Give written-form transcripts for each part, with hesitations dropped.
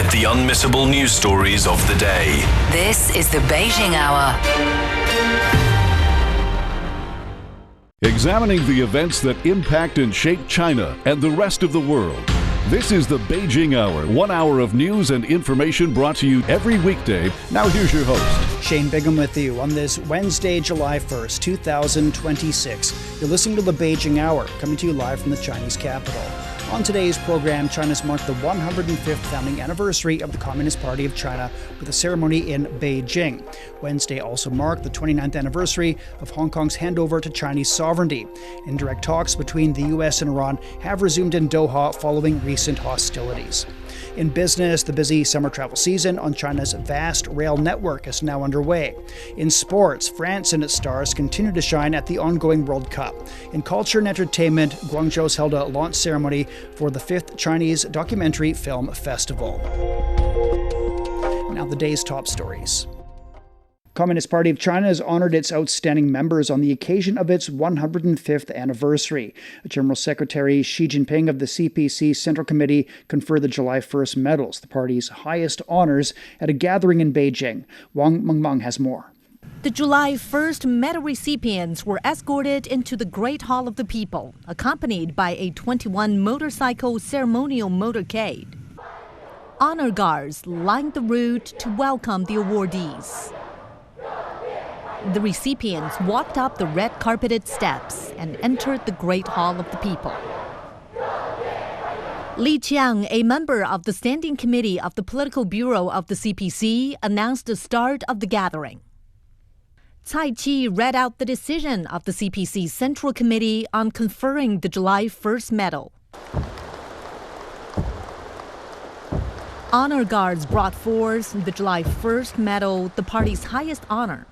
Get the unmissable news stories of the day. This is the Beijing Hour. Examining the events that impact and shape China and the rest of the world. This is the Beijing Hour, 1 hour of news and information brought to you every weekday. Now here's your host. Shane Bigham with you on this Wednesday, July 1st, 2026. You're listening to the Beijing Hour, coming to you live from the Chinese capital. On today's program, China's marked the 105th founding anniversary of the Communist Party of China with a ceremony in Beijing. Wednesday also marked the 29th anniversary of Hong Kong's handover to Chinese sovereignty. Indirect talks between the U.S. and Iran have resumed in Doha following recent hostilities. In business, the busy summer travel season on China's vast rail network is now underway. In sports, France and its stars continue to shine at the ongoing World Cup. In culture and entertainment, Guangzhou's held a launch ceremony for the 5th Chinese Documentary Film Festival. Now the day's top stories. Communist Party of China has honored its outstanding members on the occasion of its 105th anniversary. General Secretary Xi Jinping of the CPC Central Committee conferred the July 1st medals, the party's highest honors, at a gathering in Beijing. Wang Mengmeng has more. The July 1st medal recipients were escorted into the Great Hall of the People, accompanied by a 21 motorcycle ceremonial motorcade. Honor guards lined the route to welcome the awardees. The recipients walked up the red-carpeted steps and entered the Great Hall of the People. Li Qiang, a member of the Standing Committee of the Political Bureau of the CPC, announced the start of the gathering. Cai Qi read out the decision of the CPC Central Committee on conferring the July 1st medal. Honor guards brought forth the July 1st medal, the party's highest honor.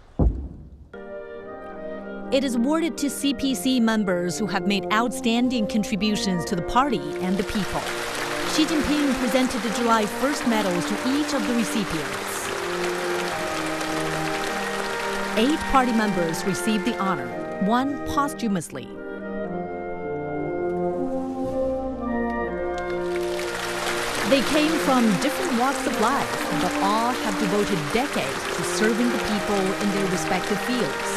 It is awarded to CPC members who have made outstanding contributions to the party and the people. Xi Jinping presented the July 1st medals to each of the recipients. 8 party members received the honor, 1 posthumously. They came from different walks of life, but all have devoted decades to serving the people in their respective fields.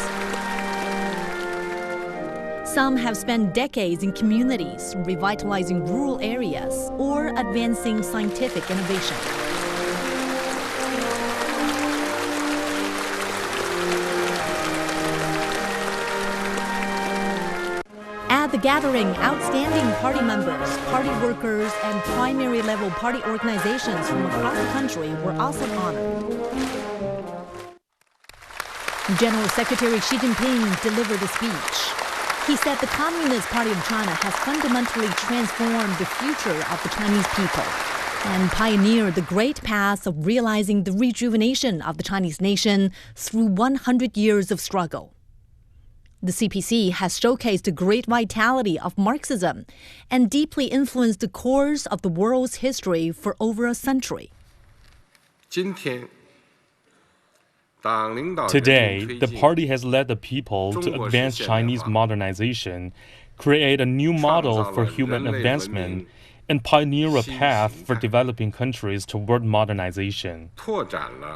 Some have spent decades in communities, revitalizing rural areas or advancing scientific innovation. At the gathering, outstanding party members, party workers, and primary-level party organizations from across the country were also honored. General Secretary Xi Jinping delivered a speech. He said the Communist Party of China has fundamentally transformed the future of the Chinese people and pioneered the great path of realizing the rejuvenation of the Chinese nation through 100 years of struggle. The CPC has showcased the great vitality of Marxism and deeply influenced the course of the world's history for over a century. Today, the party has led the people to advance Chinese modernization, create a new model for human advancement, and pioneer a path for developing countries toward modernization.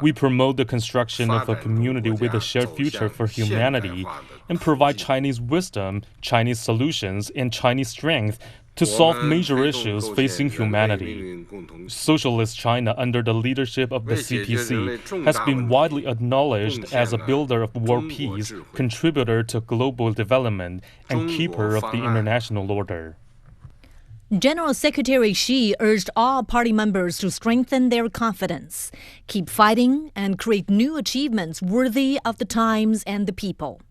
We promote the construction of a community with a shared future for humanity and provide Chinese wisdom, Chinese solutions, and Chinese strength to solve major issues facing humanity. Socialist China under the leadership of the CPC has been widely acknowledged as a builder of world peace, contributor to global development, and keeper of the international order. General Secretary Xi urged all party members to strengthen their confidence, keep fighting, and create new achievements worthy of the times and the people.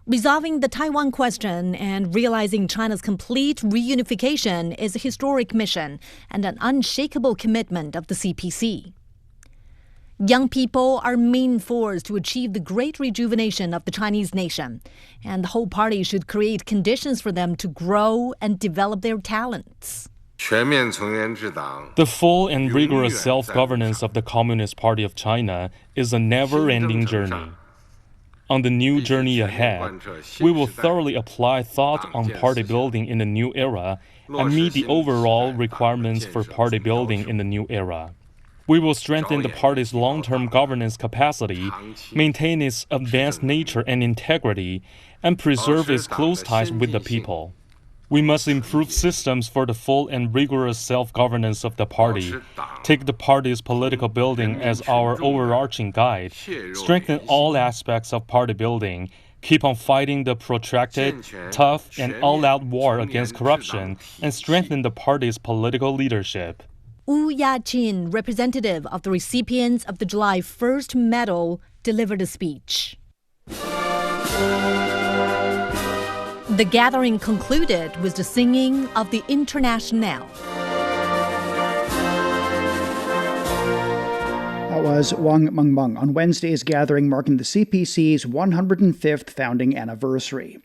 Resolving the Taiwan question and realizing China's complete reunification is a historic mission and an unshakable commitment of the CPC. Young people are main force to achieve the great rejuvenation of the Chinese nation, and the whole party should create conditions for them to grow and develop their talents. The full and rigorous self-governance of the Communist Party of China is a never-ending journey. On the new journey ahead, we will thoroughly apply thought on party building in the new era and meet the overall requirements for party building in the new era. We will strengthen the party's long-term governance capacity, maintain its advanced nature and integrity, and preserve its close ties with the people. We must improve systems for the full and rigorous self-governance of the party, take the party's political building as our overarching guide, strengthen all aspects of party building, keep on fighting the protracted, tough, and all-out war against corruption, and strengthen the party's political leadership. Wu Yaqin, representative of the recipients of the July 1st medal, delivered a speech. The gathering concluded with the singing of the Internationale. That was Wang Mengmeng on Wednesday's gathering marking the CPC's 105th founding anniversary.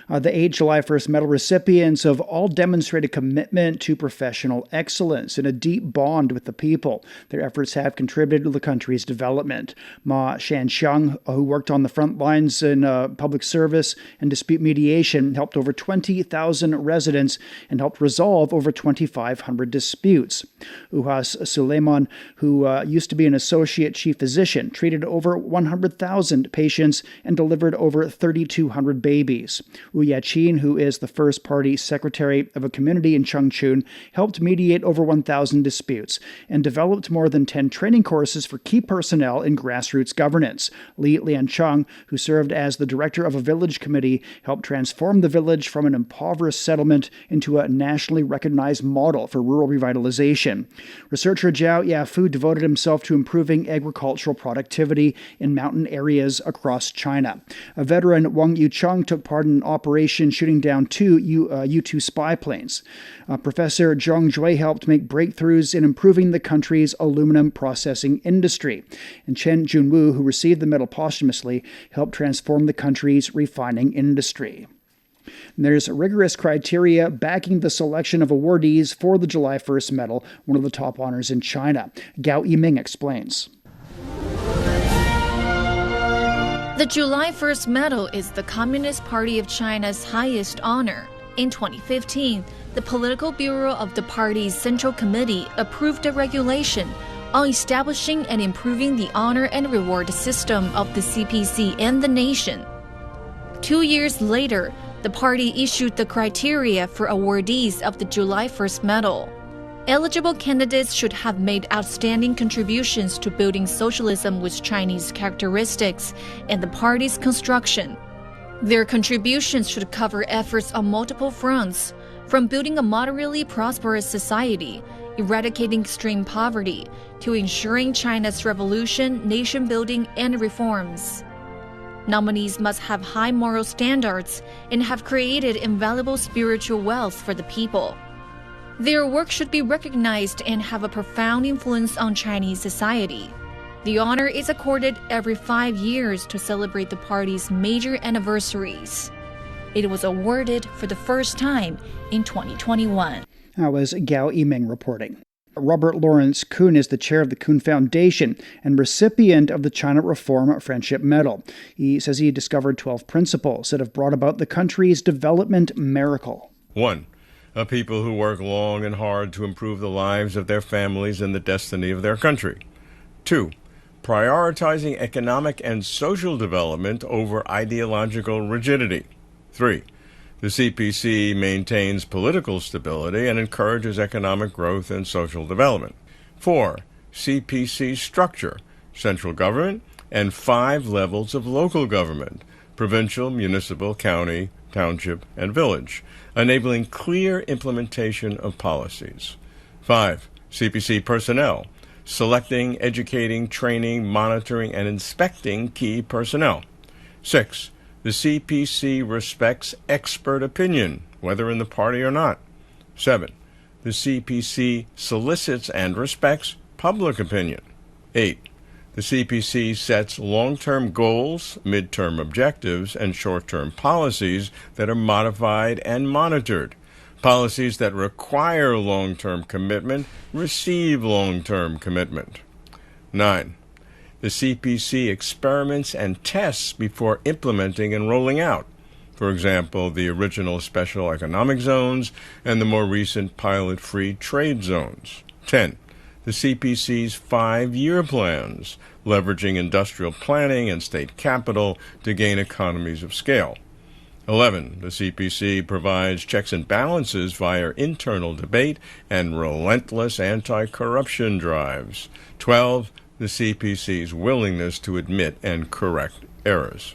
The 8 July 1st medal recipients have all demonstrated commitment to professional excellence and a deep bond with the people. Their efforts have contributed to the country's development. Ma Shanxiang, who worked on the front lines in public service and dispute mediation, helped over 20,000 residents and helped resolve over 2,500 disputes. Uhas Suleiman, who used to be an associate chief physician, treated over 100,000 patients and delivered over 3,200 babies. Wu Yaqin, who is the first party secretary of a community in Changchun, helped mediate over 1,000 disputes and developed more than 10 training courses for key personnel in grassroots governance. Li Liancheng, who served as the director of a village committee, helped transform the village from an impoverished settlement into a nationally recognized model for rural revitalization. Researcher Zhao Yafu devoted himself to improving agricultural productivity in mountain areas across China. A veteran, Wang Yucheng, took part in an operation shooting down 2 U-2 spy planes. Professor Zhang Jue helped make breakthroughs in improving the country's aluminum processing industry. And Chen Junwu, who received the medal posthumously, helped transform the country's refining industry. There's rigorous criteria backing the selection of awardees for the July 1st medal, one of the top honors in China. Gao Yiming explains. The July 1st medal is the Communist Party of China's highest honor. In 2015, the Political Bureau of the party's Central Committee approved a regulation on establishing and improving the honor and reward system of the CPC and the nation. 2 years later, the party issued the criteria for awardees of the July 1st medal. Eligible candidates should have made outstanding contributions to building socialism with Chinese characteristics and the party's construction. Their contributions should cover efforts on multiple fronts, from building a moderately prosperous society, eradicating extreme poverty, to ensuring China's revolution, nation building, and reforms. Nominees must have high moral standards and have created invaluable spiritual wealth for the people. Their work should be recognized and have a profound influence on Chinese society. The honor is accorded every 5 years to celebrate the party's major anniversaries. It was awarded for the first time in 2021. That was Gao Yiming reporting. Robert Lawrence Kuhn is the chair of the Kuhn Foundation and recipient of the China Reform Friendship Medal. He says he discovered 12 principles that have brought about the country's development miracle. 1. A people who work long and hard to improve the lives of their families and the destiny of their country. 2. Prioritizing economic and social development over ideological rigidity. 3. The CPC maintains political stability and encourages economic growth and social development. 4. CPC structure, central government, and 5 levels of local government, provincial, municipal, county, township, and village, enabling clear implementation of policies. 5. CPC personnel, selecting, educating, training, monitoring, and inspecting key personnel. 6. The CPC respects expert opinion, whether in the party or not. 7. The CPC solicits and respects public opinion. 8. The CPC sets long-term goals, mid-term objectives, and short-term policies that are modified and monitored. Policies that require long-term commitment receive long-term commitment. 9. The CPC experiments and tests before implementing and rolling out. For example, the original special economic zones and the more recent pilot free trade zones. 10. the CPC's 5-year plans, leveraging industrial planning and state capital to gain economies of scale. 11. The CPC provides checks and balances via internal debate and relentless anti-corruption drives. 12. The CPC's willingness to admit and correct errors.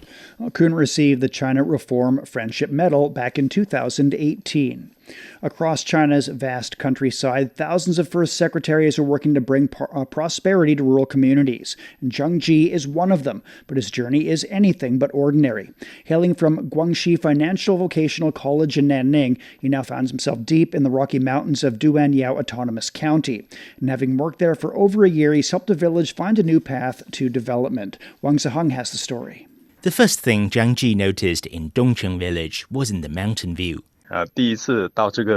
Kuhn received the China Reform Friendship Medal back in 2018. Across China's vast countryside, thousands of first secretaries are working to bring prosperity to rural communities. And Zhang Ji is one of them, but his journey is anything but ordinary. Hailing from Guangxi Financial Vocational College in Nanning, he now finds himself deep in the Rocky Mountains of Duanyao Autonomous County. And having worked there for over a year, he's helped the village find a new path to development. Wang Ziheng has the story. The first thing Zhang Ji noticed in Dongcheng village wasn't the mountain view. The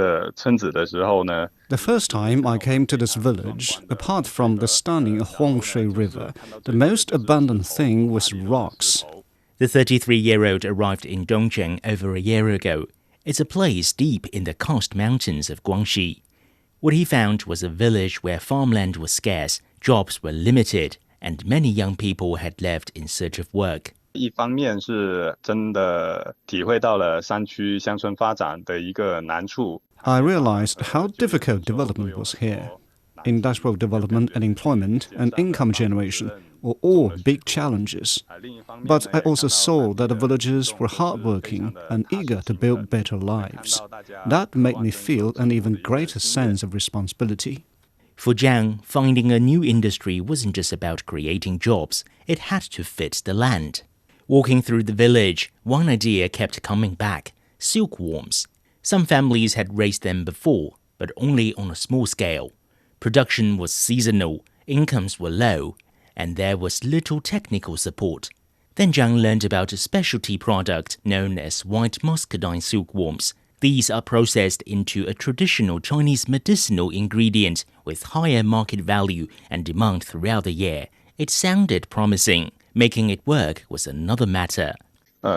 first time I came to this village, apart from the stunning Huangshui River, the most abundant thing was rocks. The 33-year-old arrived in Dongcheng over a year ago. It's a place deep in the karst mountains of Guangxi. What he found was a village where farmland was scarce, jobs were limited, and many young people had left in search of work. 一方面是真的体会到了山区乡村发展的一个难处。 I realized how difficult development was here. Industrial development and employment and income generation were all big challenges. But I also saw that the villagers were hardworking and eager to build better lives. That made me feel an even greater sense of responsibility. For Zhang, finding a new industry wasn't just about creating jobs, it had to fit the land. Walking through the village, one idea kept coming back: silkworms. Some families had raised them before, but only on a small scale. Production was seasonal, incomes were low, and there was little technical support. Then Zhang learned about a specialty product known as white muscadine silkworms. These are processed into a traditional Chinese medicinal ingredient with higher market value and demand throughout the year. It sounded promising. Making it work was another matter.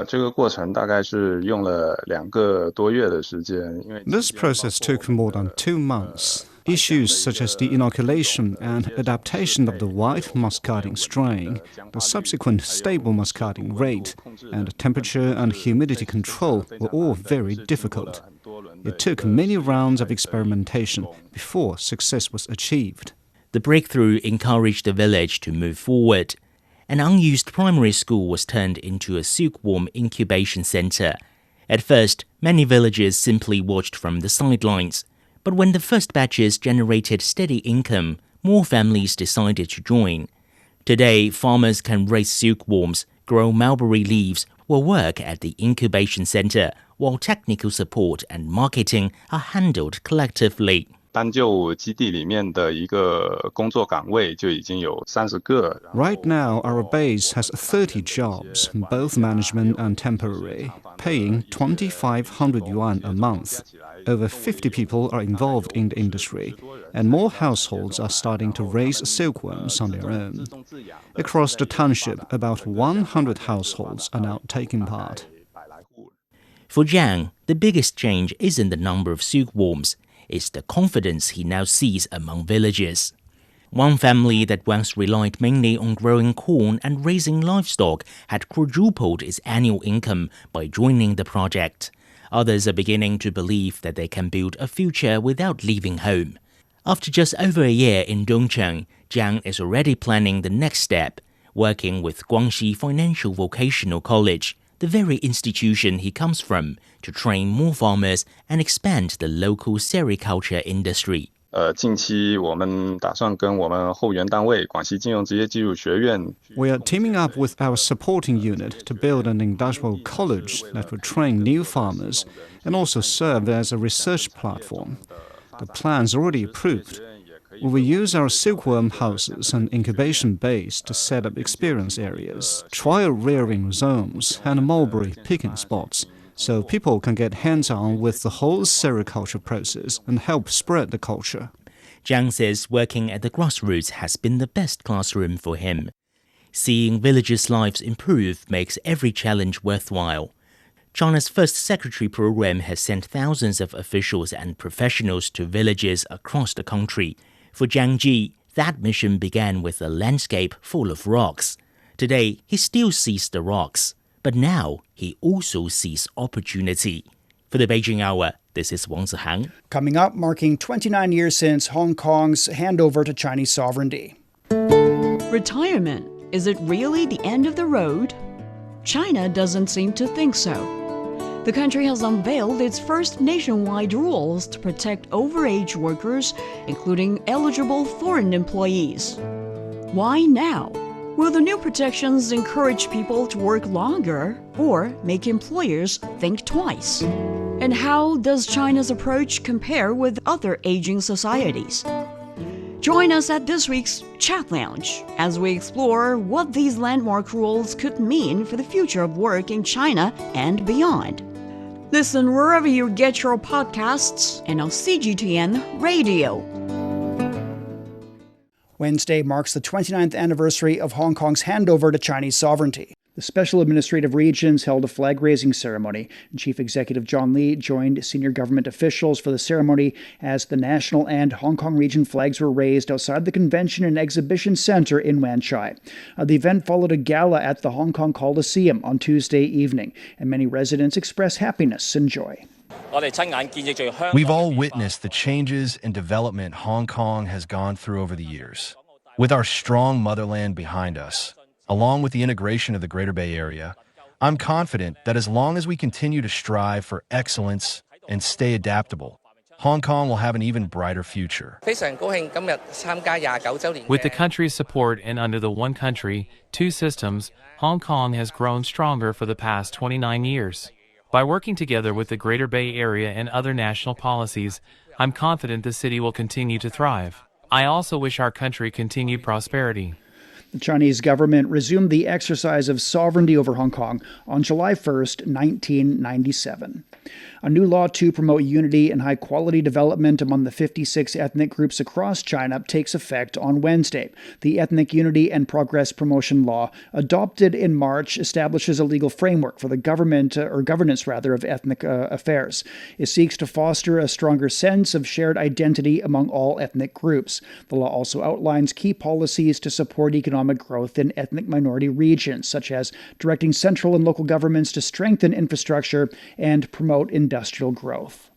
这个过程大概是用了2个多月的时间。 This process took more than 2 months. Issues such as the inoculation and adaptation of the white muscadine strain, the subsequent stable muscadine rate, and temperature and humidity control were all very difficult. It took many rounds of experimentation before success was achieved. The breakthrough encouraged the village to move forward. An unused primary school was turned into a silkworm incubation center. At first, many villagers simply watched from the sidelines. But when the first batches generated steady income, more families decided to join. Today, farmers can raise silkworms, grow mulberry leaves, or work at the incubation center, while technical support and marketing are handled collectively. 单就基地里面的一个工作岗位就已经有30个。 Right now, our base has 30 jobs, both management and temporary, paying 2,500 yuan a month. Over 50 people are involved in the industry, and more households are starting to raise silkworms on their own. Across the township, about 100 households are now taking part. For Zhang, the biggest change isn't the number of silkworms. It's the confidence he now sees among villagers. One family that once relied mainly on growing corn and raising livestock had quadrupled its annual income by joining the project. Others are beginning to believe that they can build a future without leaving home. After just over a year in Dongcheng, Zhang is already planning the next step, working with Guangxi Financial Vocational College, the very institution he comes from, to train more farmers and expand the local sericulture industry. 近期我们打算跟我们后援单位广西金融职业技术学院 We are teaming up with our supporting unit to build an industrial college that will train new farmers and also serve as a research platform. The plan's already approved. We will use our silkworm houses and incubation base to set up experience areas, trial rearing zones, and mulberry picking spots, so people can get hands-on with the whole sericulture process and help spread the culture. Zhang says working at the grassroots has been the best classroom for him. Seeing villagers' lives improve makes every challenge worthwhile. China's First Secretary program has sent thousands of officials and professionals to villages across the country. For Zhang Ji, That mission began with a landscape full of rocks. Today, he still sees the rocks, but now he also sees opportunity. For the Beijing Hour, this is Wang Zihang. Coming up, marking 29 years since Hong Kong's handover to Chinese sovereignty. Retirement, is it really the end of the road? China doesn't seem to think so. The country has unveiled its first nationwide rules to protect overage workers, including eligible foreign employees. Why now? Will the new protections encourage people to work longer or make employers think twice? And how does China's approach compare with other aging societies? Join us at this week's Chat Lounge as we explore what these landmark rules could mean for the future of work in China and beyond. Listen wherever you get your podcasts and on CGTN Radio. Wednesday marks the 29th anniversary of Hong Kong's handover to Chinese sovereignty. The special administrative regions held a flag-raising ceremony. Chief Executive John Lee joined senior government officials for the ceremony as the national and Hong Kong region flags were raised outside the Convention and Exhibition Centre in Wan Chai. The event followed a gala at the Hong Kong Coliseum on Tuesday evening, and many residents expressed happiness and joy. We've all witnessed the changes and development Hong Kong has gone through over the years. With our strong motherland behind us, along with the integration of the Greater Bay Area, I'm confident that as long as we continue to strive for excellence and stay adaptable, Hong Kong will have an even brighter future. With the country's support and under the one country, two systems, Hong Kong has grown stronger for the past 29 years. By working together with the Greater Bay Area and other national policies, I'm confident the city will continue to thrive. I also wish our country continued prosperity. The Chinese government resumed the exercise of sovereignty over Hong Kong on July 1st, 1997. A new law to promote unity and high-quality development among the 56 ethnic groups across China takes effect on Wednesday. The Ethnic Unity and Progress Promotion Law, adopted in March, establishes a legal framework for the governance of ethnic affairs. It seeks to foster a stronger sense of shared identity among all ethnic groups. The law also outlines key policies to support economic growth in ethnic minority regions, such as directing central and local governments to strengthen infrastructure and promote industrial growth.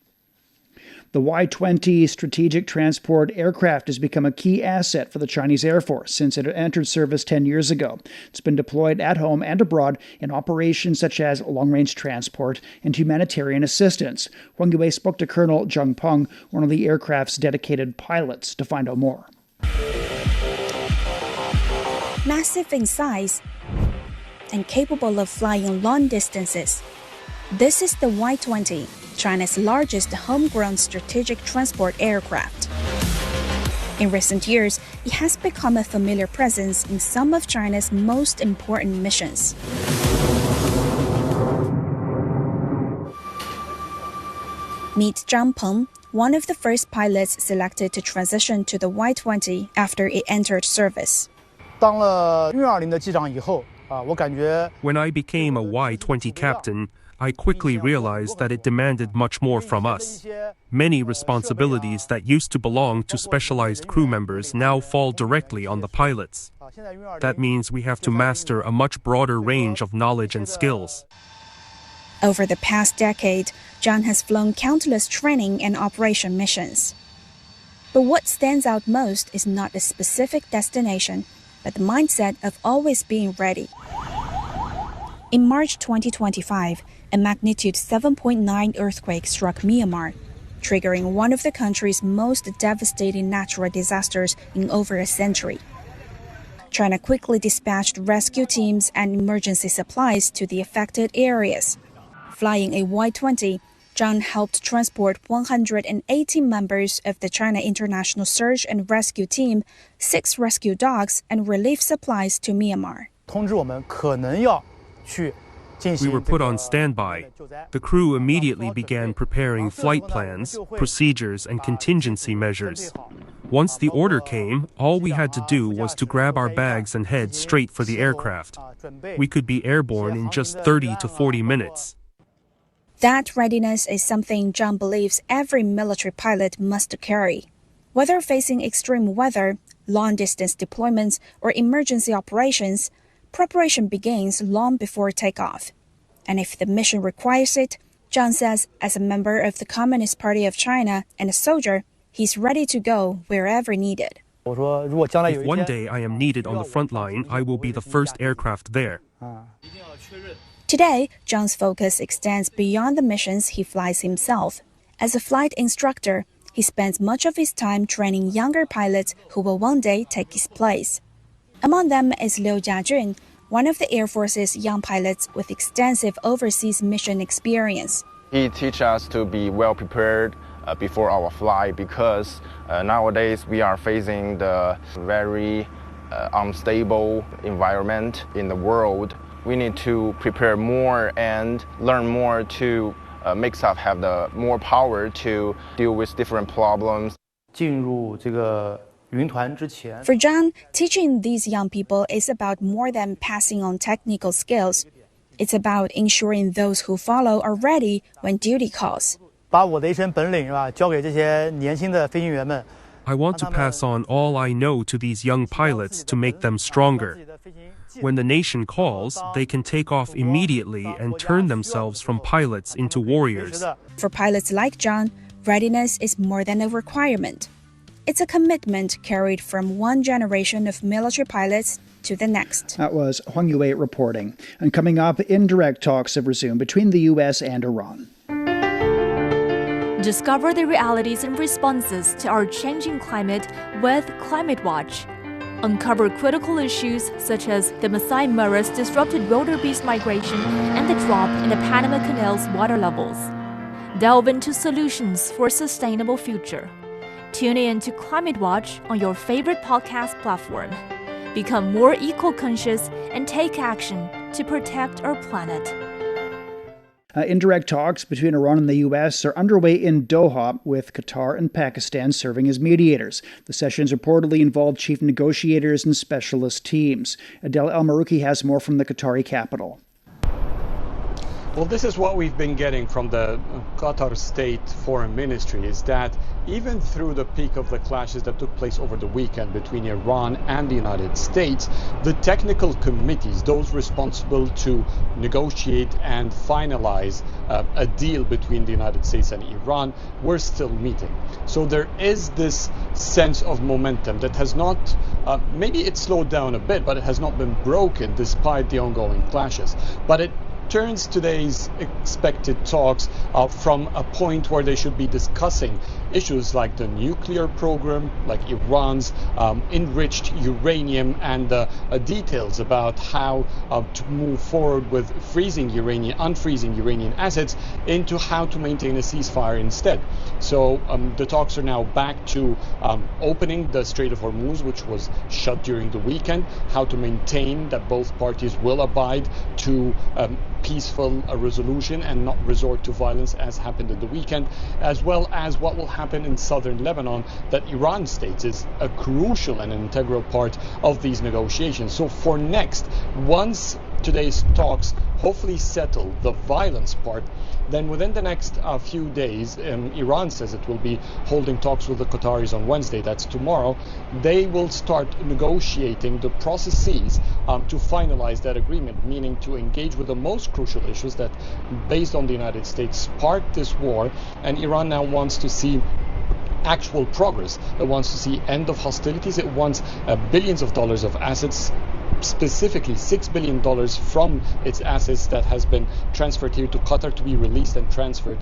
The Y-20 strategic transport aircraft has become a key asset for the Chinese Air Force since it entered service 10 years ago. It's been deployed at home and abroad in operations such as long-range transport and humanitarian assistance. Huang Yue spoke to Colonel Zheng Peng, one of the aircraft's dedicated pilots, to find out more. Massive in size and capable of flying long distances, this is the Y-20, China's largest homegrown strategic transport aircraft. In recent years, it has become a familiar presence in some of China's most important missions. Meet Zhang Peng, one of the first pilots selected to transition to the Y-20 after it entered service. When I became a Y-20 captain, I quickly realized that it demanded much more from us. Many responsibilities that used to belong to specialized crew members now fall directly on the pilots. That means we have to master a much broader range of knowledge and skills. Over the past decade, Zhang has flown countless training and operation missions. But what stands out most is not a specific destination, but the mindset of always being ready. In March 2025, a magnitude 7.9 earthquake struck Myanmar, triggering one of the country's most devastating natural disasters in over a century. China quickly dispatched rescue teams and emergency supplies to the affected areas. Flying a Y-20, Zhang helped transport 180 members of the China International Search and Rescue Team, 6 rescue dogs, and relief supplies to Myanmar. We were put on standby. The crew immediately began preparing flight plans, procedures, and contingency measures. Once the order came, all we had to do was to grab our bags and head straight for the aircraft. We could be airborne in just 30 to 40 minutes. That readiness is something Zhang believes every military pilot must carry. Whether facing extreme weather, long-distance deployments, or emergency operations, preparation begins long before takeoff. And if the mission requires it, Zhang says, as a member of the Communist Party of China and a soldier, he's ready to go wherever needed. If one day I am needed on the front line, I will be the first aircraft there. Today, Zhang's focus extends beyond the missions he flies himself. As a flight instructor, he spends much of his time training younger pilots who will one day take his place. Among them is Liu Jiajun, one of the Air Force's young pilots with extensive overseas mission experience. He teaches us to be well prepared before our flight because nowadays we are facing the very unstable environment in the world. We need to prepare more and learn more to make us have the more power to deal with different problems. For Zhang, teaching these young people is about more than passing on technical skills. It's about ensuring those who follow are ready when duty calls. I want to pass on all I know to these young pilots to make them stronger. When the nation calls, they can take off immediately and turn themselves from pilots into warriors. For pilots like Zhang, readiness is more than a requirement. It's a commitment carried from one generation of military pilots to the next. That was Huang Yue reporting. And coming up, indirect talks have resumed between the U.S. and Iran. Discover the realities and responses to our changing climate with Climate Watch. Uncover critical issues such as the Masai Mara's disrupted wildebeest migration and the drop in the Panama Canal's water levels. Delve into solutions for a sustainable future. Tune in to Climate Watch on your favorite podcast platform. Become more eco-conscious and take action to protect our planet. Indirect talks between Iran and the U.S. are underway in Doha, with Qatar and Pakistan serving as mediators. The sessions reportedly involve chief negotiators and specialist teams. Adel El-Marouki has more from the Qatari capital. Well, this is what we've been getting from the Qatar State Foreign Ministry, is that even through the peak of the clashes that took place over the weekend between Iran and the United States, the technical committees, those responsible to negotiate and finalize a deal between the United States and Iran, were still meeting. So there is this sense of momentum that has not, maybe it slowed down a bit, but it has not been broken despite the ongoing clashes. But it turns today's expected talks from a point where they should be discussing issues like the nuclear program, like Iran's enriched uranium, and details about how to move forward with unfreezing Iranian assets, into how to maintain a ceasefire instead. So the talks are now back to opening the Strait of Hormuz, which was shut during the weekend, how to maintain that both parties will abide to peaceful resolution and not resort to violence as happened in the weekend, as well as what will happen in southern Lebanon that Iran states is a crucial and an integral part of these negotiations. So for next, once today's talks hopefully settle the violence part, then within the next few days, Iran says it will be holding talks with the Qataris on Wednesday, that's tomorrow. They will start negotiating the processes to finalize that agreement, meaning to engage with the most crucial issues that, based on the United States, sparked this war, and Iran now wants to see actual progress. It wants to see end of hostilities. It wants billions of dollars of assets, specifically $6 billion from its assets that has been transferred here to Qatar, to be released and transferred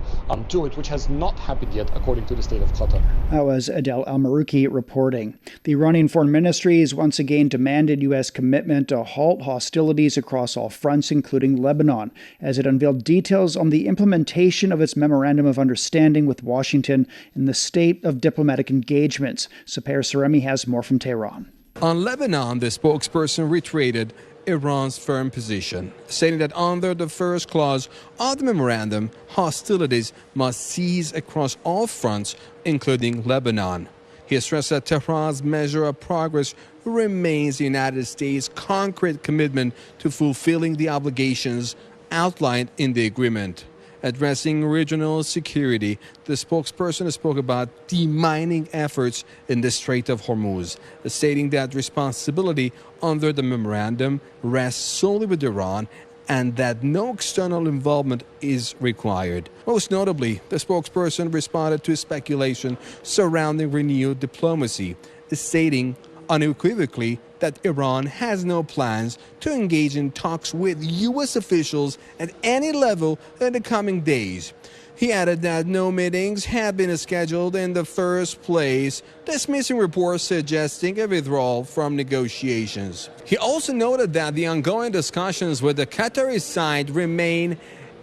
to it, which has not happened yet, according to the state of Qatar. That was Adel El-Marouki reporting. The Iranian Foreign Ministry has once again demanded U.S. commitment to halt hostilities across all fronts, including Lebanon, as it unveiled details on the implementation of its Memorandum of Understanding with Washington in the state of diplomatic engagements. Saper Saremi has more from Tehran. On Lebanon, the spokesperson reiterated Iran's firm position, stating that under the first clause of the memorandum, hostilities must cease across all fronts, including Lebanon. He stressed that Tehran's measure of progress remains the United States' concrete commitment to fulfilling the obligations outlined in the agreement. Addressing regional security, the spokesperson spoke about demining efforts in the Strait of Hormuz, stating that responsibility under the memorandum rests solely with Iran and that no external involvement is required. Most notably, the spokesperson responded to speculation surrounding renewed diplomacy, stating unequivocally that Iran has no plans to engage in talks with U.S. officials at any level in the coming days. He added that no meetings had been scheduled in the first place, dismissing reports suggesting a withdrawal from negotiations. He also noted that the ongoing discussions with the Qatari side remain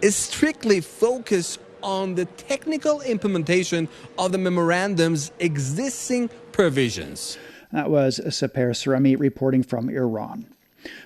strictly focused on the technical implementation of the memorandum's existing provisions. That was Saper Saremi reporting from Iran.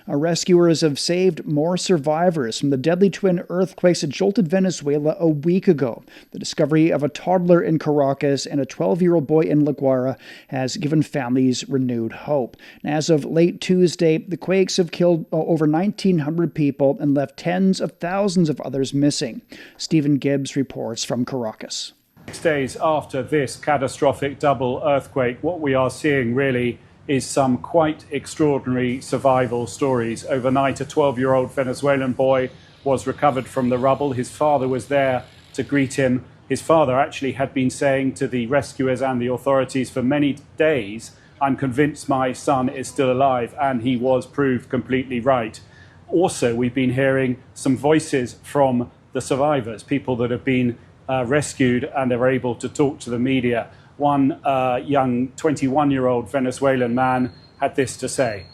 Rescuers have saved more survivors from the deadly twin earthquakes that jolted Venezuela a week ago. The discovery of a toddler in Caracas and a 12-year-old boy in La Guaira has given families renewed hope. And as of late Tuesday, the quakes have killed over 1,900 people and left tens of thousands of others missing. Stephen Gibbs reports from Caracas. 6 days after this catastrophic double earthquake, what we are seeing really is some quite extraordinary survival stories. Overnight, a 12-year-old Venezuelan boy was recovered from the rubble. His father was there to greet him. His father actually had been saying to the rescuers and the authorities for many days, "I'm convinced my son is still alive," and he was proved completely right. Also, we've been hearing some voices from the survivors, people that have been rescued and are able to talk to the media. One young 21-year-old Venezuelan man had this to say.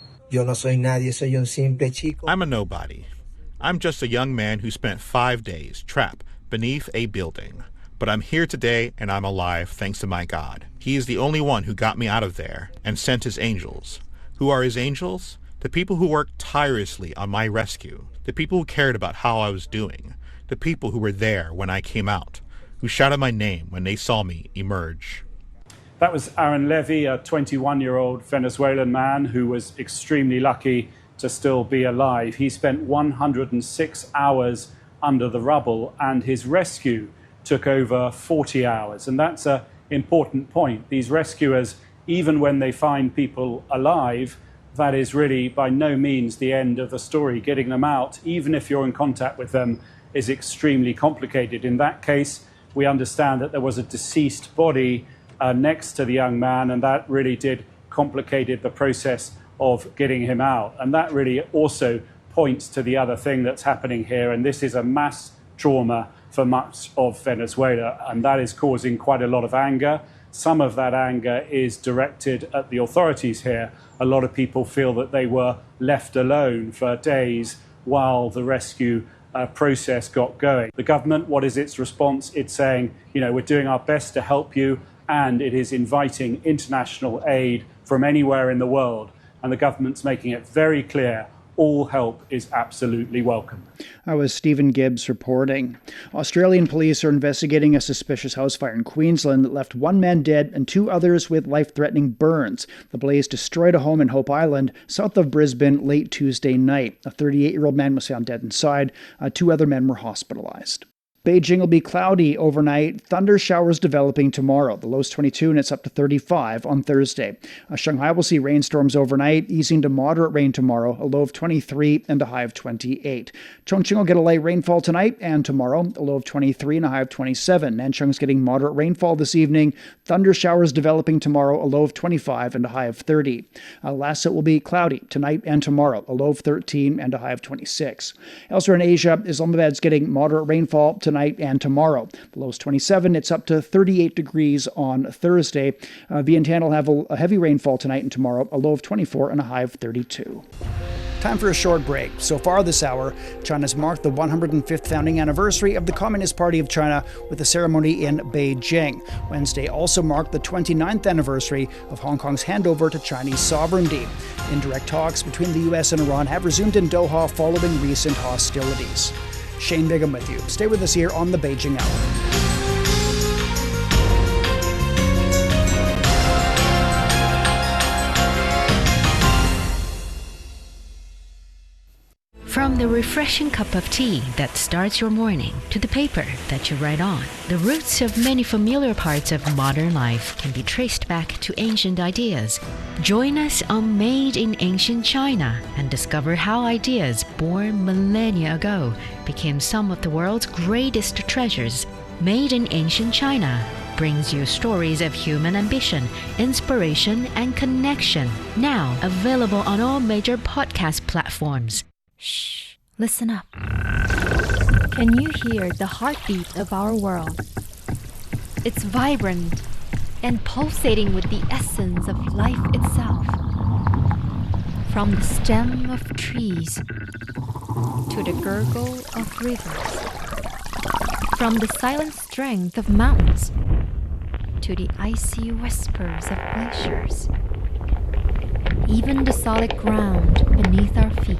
I'm a nobody. I'm just a young man who spent 5 days trapped beneath a building. But I'm here today and I'm alive thanks to my God. He is the only one who got me out of there and sent his angels. Who are his angels? The people who worked tirelessly on my rescue. The people who cared about how I was doing. The people who were there when I came out. Who shouted my name when they saw me emerge. That was Aaron Levy, a 21-year-old Venezuelan man who was extremely lucky to still be alive. He spent 106 hours under the rubble and his rescue took over 40 hours. And that's an important point. These rescuers, even when they find people alive, that is really by no means the end of the story. Getting them out, even if you're in contact with them, is extremely complicated. In that case, we understand that there was a deceased body next to the young man, and that really did complicated the process of getting him out. And that really also points to the other thing that's happening here, and this is a mass trauma for much of Venezuela, and that is causing quite a lot of anger. Some of that anger is directed at the authorities here. A lot of people feel that they were left alone for days while the rescue process got going. The government, what is its response? It's saying, we're doing our best to help you, and it is inviting international aid from anywhere in the world. And the government's making it very clear all help is absolutely welcome. That was Stephen Gibbs reporting. Australian police are investigating a suspicious house fire in Queensland that left one man dead and two others with life-threatening burns. The blaze destroyed a home in Hope Island, south of Brisbane, late Tuesday night. A 38-year-old man was found dead inside. Two other men were hospitalized. Beijing will be cloudy overnight. Thunder showers developing tomorrow. The low's 22 and it's up to 35 on Thursday. Shanghai will see rainstorms overnight, easing to moderate rain tomorrow, a low of 23 and a high of 28. Chongqing will get a light rainfall tonight and tomorrow, a low of 23 and a high of 27. Nanchung's getting moderate rainfall this evening. Thunder showers developing tomorrow, a low of 25 and a high of 30. Lhasa will be cloudy tonight and tomorrow, a low of 13 and a high of 26. Elsewhere in Asia, Islamabad's getting moderate rainfall tonight and tomorrow. The low is 27. It's up to 38 degrees on Thursday. Vientiane will have a heavy rainfall tonight and tomorrow, a low of 24 and a high of 32. Time for a short break. So far this hour, China's marked the 105th founding anniversary of the Communist Party of China with a ceremony in Beijing. Wednesday also marked the 29th anniversary of Hong Kong's handover to Chinese sovereignty. Indirect talks between the U.S. and Iran have resumed in Doha following recent hostilities. Shane Bigham with you. Stay with us here on the Beijing Hour. From the refreshing cup of tea that starts your morning to the paper that you write on, the roots of many familiar parts of modern life can be traced back to ancient ideas. Join us on Made in Ancient China and discover how ideas born millennia ago became some of the world's greatest treasures. Made in Ancient China brings you stories of human ambition, inspiration, and connection. Now available on all major podcast platforms. Shh, listen up. Can you hear the heartbeat of our world? It's vibrant and pulsating with the essence of life itself. From the stem of trees to the gurgle of rivers. From the silent strength of mountains to the icy whispers of glaciers. Even the solid ground beneath our feet.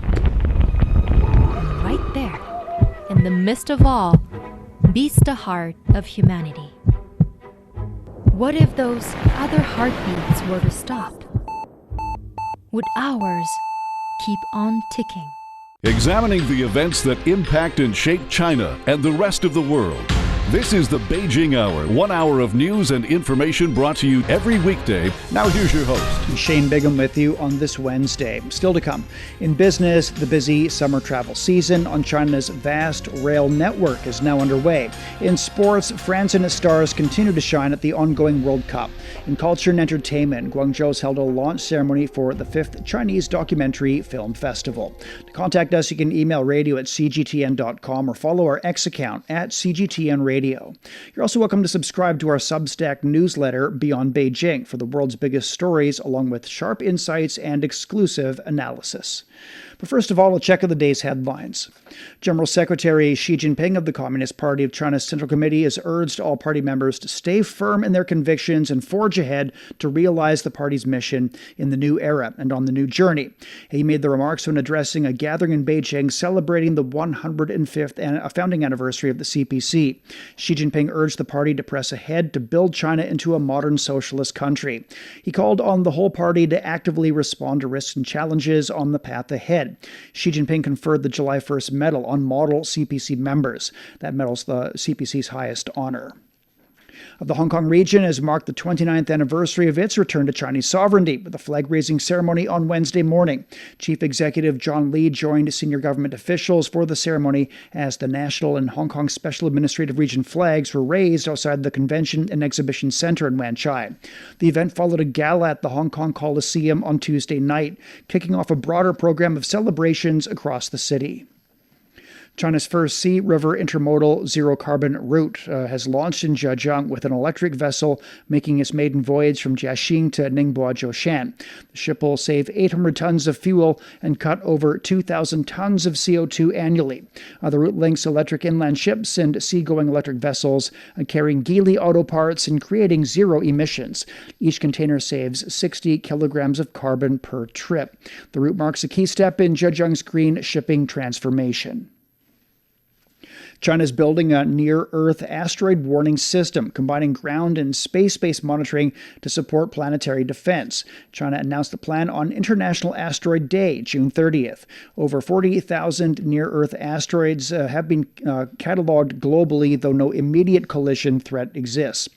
And right there, in the midst of all, beats the heart of humanity. What if those other heartbeats were to stop? Would ours keep on ticking? Examining the events that impact and shape China and the rest of the world. This is the Beijing Hour, 1 hour of news and information brought to you every weekday. Now here's your host. Shane Bigham with you on this Wednesday. Still to come. In business, the busy summer travel season on China's vast rail network is now underway. In sports, France and its stars continue to shine at the ongoing World Cup. In culture and entertainment, Guangzhou's held a launch ceremony for the 5th Chinese Documentary Film Festival. To contact us, you can email radio@cgtn.com or follow our X account @CGTN Radio. You're also welcome to subscribe to our Substack newsletter, Beyond Beijing, for the world's biggest stories, along with sharp insights and exclusive analysis. But first of all, a check of the day's headlines. General Secretary Xi Jinping of the Communist Party of China's Central Committee has urged all party members to stay firm in their convictions and forge ahead to realize the party's mission in the new era and on the new journey. He made the remarks when addressing a gathering in Beijing celebrating the 105th founding anniversary of the CPC. Xi Jinping urged the party to press ahead to build China into a modern socialist country. He called on the whole party to actively respond to risks and challenges on the path ahead. Xi Jinping conferred the July 1st medal on model CPC members. That medal's the CPC's highest honor. The Hong Kong region has marked the 29th anniversary of its return to Chinese sovereignty with a flag-raising ceremony on Wednesday morning. Chief Executive John Lee joined senior government officials for the ceremony as the National and Hong Kong Special Administrative Region flags were raised outside the Convention and Exhibition Center in Wan Chai. The event followed a gala at the Hong Kong Coliseum on Tuesday night, kicking off a broader program of celebrations across the city. China's first sea river intermodal zero-carbon route has launched in Zhejiang with an electric vessel making its maiden voyage from Jiaxing to Ningbo Zhoushan. The ship will save 800 tons of fuel and cut over 2,000 tons of CO2 annually. The route links electric inland ships and seagoing electric vessels carrying Geely auto parts and creating zero emissions. Each container saves 60 kilograms of carbon per trip. The route marks a key step in Zhejiang's green shipping transformation. China's building a near-Earth asteroid warning system, combining ground and space-based monitoring to support planetary defense. China announced the plan on International Asteroid Day, June 30th. Over 40,000 near-Earth asteroids have been cataloged globally, though no immediate collision threat exists.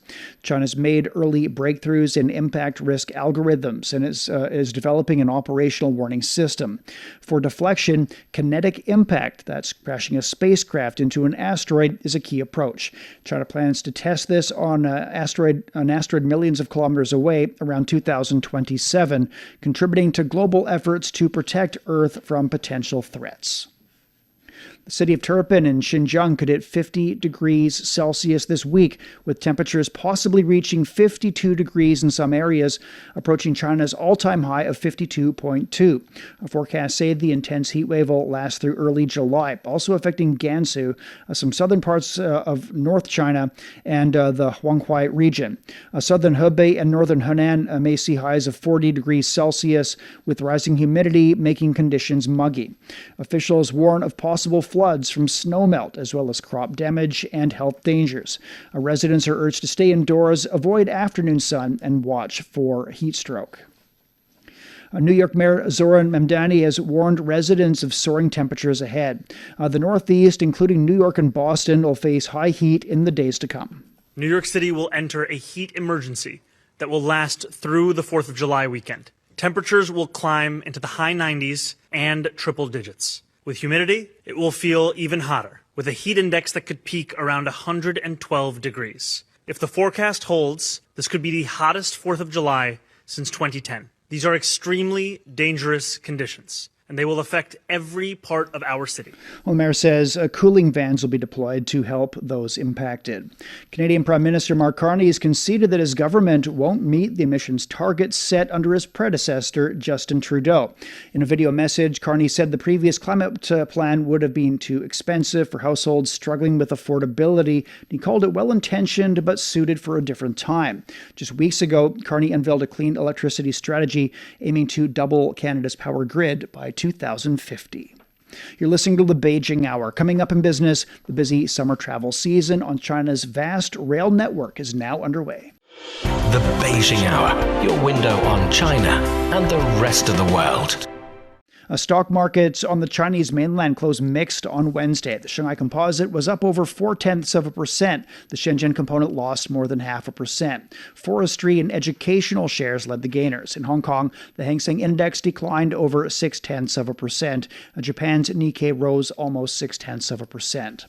China's made early breakthroughs in impact risk algorithms and is developing an operational warning system. For deflection, kinetic impact, that's crashing a spacecraft into an asteroid, is a key approach. China plans to test this on an asteroid millions of kilometers away around 2027, contributing to global efforts to protect Earth from potential threats. The city of Turpan in Xinjiang could hit 50 degrees Celsius this week, with temperatures possibly reaching 52 degrees in some areas, approaching China's all-time high of 52.2. Forecasts say the intense heat wave will last through early July, also affecting Gansu, some southern parts of North China, and the Huanghui region. Southern Hebei and northern Henan may see highs of 40 degrees Celsius, with rising humidity making conditions muggy. Officials warn of possible floods from snowmelt, as well as crop damage and health dangers. Residents are urged to stay indoors, avoid afternoon sun, and watch for heat stroke. New York Mayor Zoran Mamdani has warned residents of soaring temperatures ahead. The Northeast, including New York and Boston, will face high heat in the days to come. New York City will enter a heat emergency that will last through the 4th of July weekend. Temperatures will climb into the high 90s and triple digits. With humidity, it will feel even hotter, with a heat index that could peak around 112 degrees. If the forecast holds, this could be the hottest 4th of July since 2010. These are extremely dangerous conditions, and they will affect every part of our city. Well, the mayor says cooling vans will be deployed to help those impacted. Canadian Prime Minister Mark Carney has conceded that his government won't meet the emissions targets set under his predecessor, Justin Trudeau. In a video message, Carney said the previous climate plan would have been too expensive for households struggling with affordability. He called it well-intentioned but suited for a different time. Just weeks ago, Carney unveiled a clean electricity strategy aiming to double Canada's power grid by 2050. You're listening to the Beijing Hour. Coming up in business, the busy summer travel season on China's vast rail network is now underway. The Beijing Hour, your window on China and the rest of the world. Stock markets on the Chinese mainland closed mixed on Wednesday. The Shanghai Composite was up over 0.4%. The Shenzhen component lost more than 0.5%. Forestry and educational shares led the gainers. In Hong Kong, the Hang Seng Index declined over 0.6%. Japan's Nikkei rose almost 0.6%.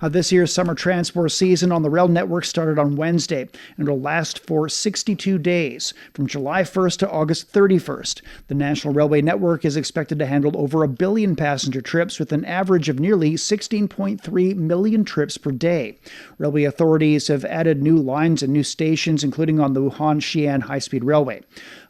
This year's summer transport season on the rail network started on Wednesday and will last for 62 days, from July 1st to August 31st. The National Railway Network is expected to handle over 1 billion passenger trips with an average of nearly 16.3 million trips per day. Railway authorities have added new lines and new stations, including on the Wuhan-Xi'an high-speed railway.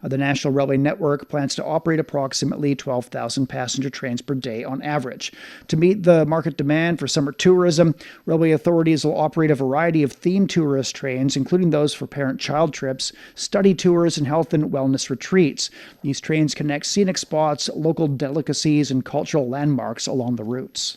The National Railway Network plans to operate approximately 12,000 passenger trains per day on average. To meet the market demand for summer tourism, railway authorities will operate a variety of themed tourist trains, including those for parent-child trips, study tours, and health and wellness retreats. These trains connect scenic spots, local delicacies, and cultural landmarks along the routes.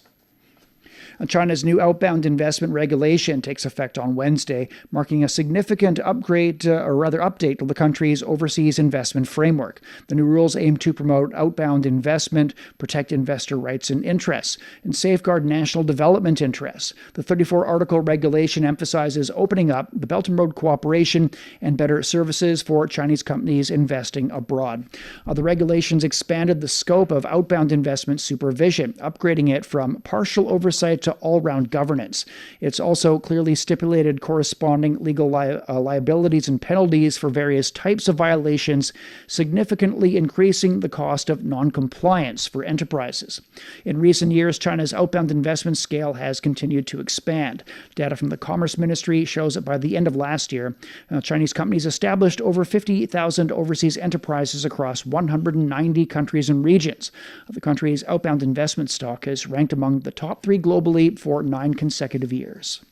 China's new outbound investment regulation takes effect on Wednesday, marking a significant update to the country's overseas investment framework. The new rules aim to promote outbound investment, protect investor rights and interests, and safeguard national development interests. The 34-article regulation emphasizes opening up the Belt and Road cooperation and better services for Chinese companies investing abroad. The regulations expanded the scope of outbound investment supervision, upgrading it from partial oversight to all-round governance. It's also clearly stipulated corresponding legal liabilities and penalties for various types of violations, significantly increasing the cost of non-compliance for enterprises. In recent years, China's outbound investment scale has continued to expand. Data from the Commerce Ministry shows that by the end of last year, Chinese companies established over 50,000 overseas enterprises across 190 countries and regions. The country's outbound investment stock is ranked among the top 3 globally for 9 consecutive years.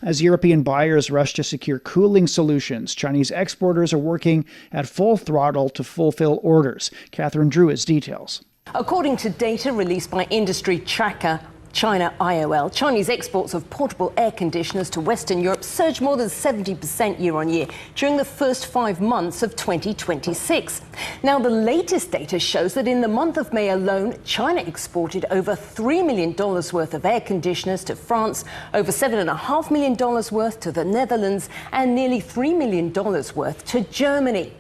As European buyers rush to secure cooling solutions, Chinese exporters are working at full throttle to fulfill orders. Catherine Drew has details. According to data released by industry tracker China IOL, Chinese exports of portable air conditioners to Western Europe surged more than 70% year-on-year during the first 5 months of 2026. Now, the latest data shows that in the month of May alone, China exported over $3 million worth of air conditioners to France, over $7.5 million worth to the Netherlands, and nearly $3 million worth to Germany.